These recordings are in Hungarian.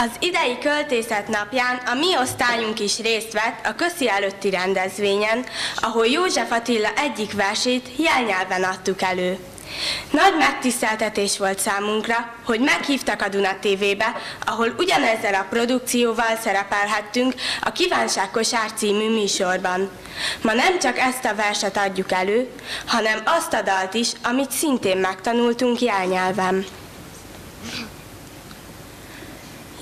Az idei költészet napján a mi osztályunk is részt vett a köszi előtti rendezvényen, ahol József Attila egyik versét jelnyelven adtuk elő. Nagy megtiszteltetés volt számunkra, hogy meghívtak a Duna TV-be, ahol ugyanezzel a produkcióval szerepelhettünk a Kívánságkosár című műsorban. Ma nem csak ezt a verset adjuk elő, hanem azt a dalt is, amit szintén megtanultunk jelnyelven.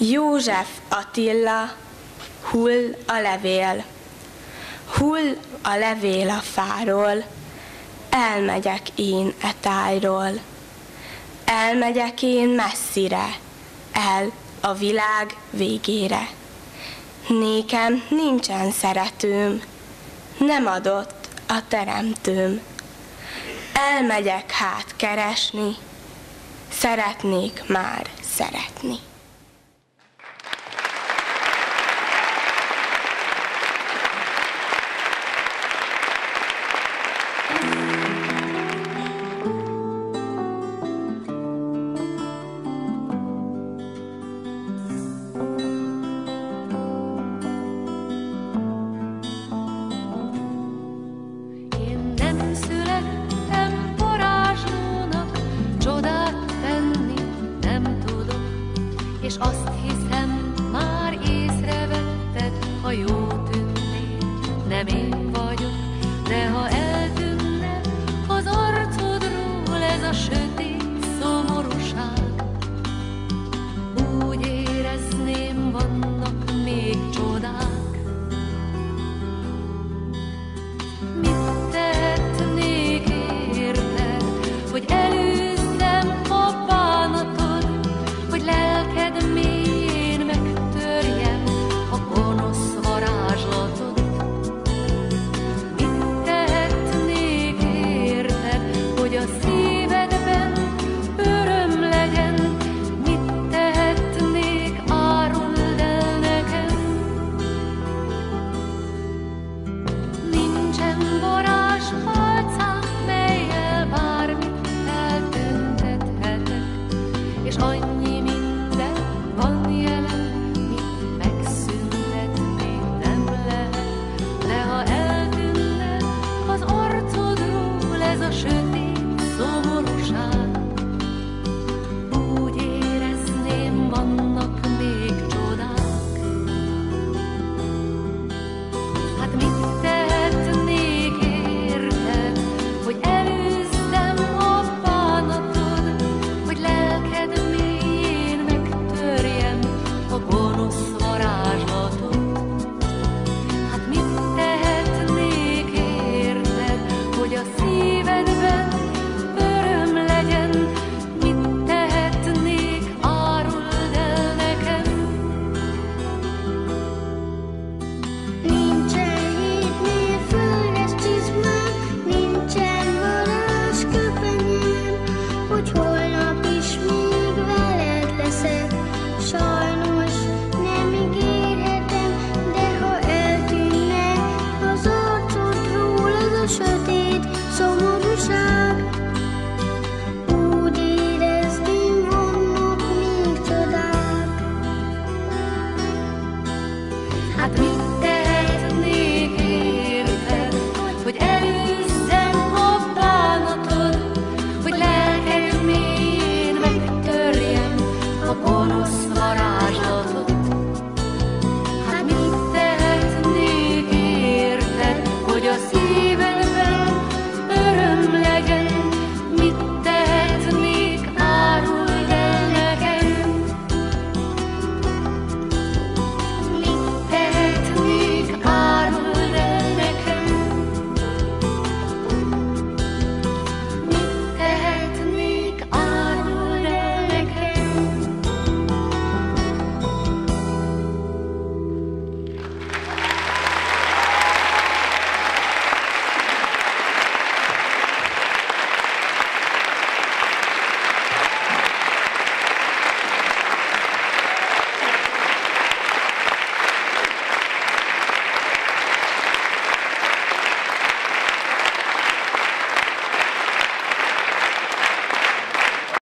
József Attila, hull a levél. Hull a levél a fáról, elmegyek én e tájról. Elmegyek én messzire, el a világ végére. Nékem nincsen szeretőm, nem adott a teremtőm. Elmegyek hát keresni, szeretnék már szeretni. Az arcodról ez a sötét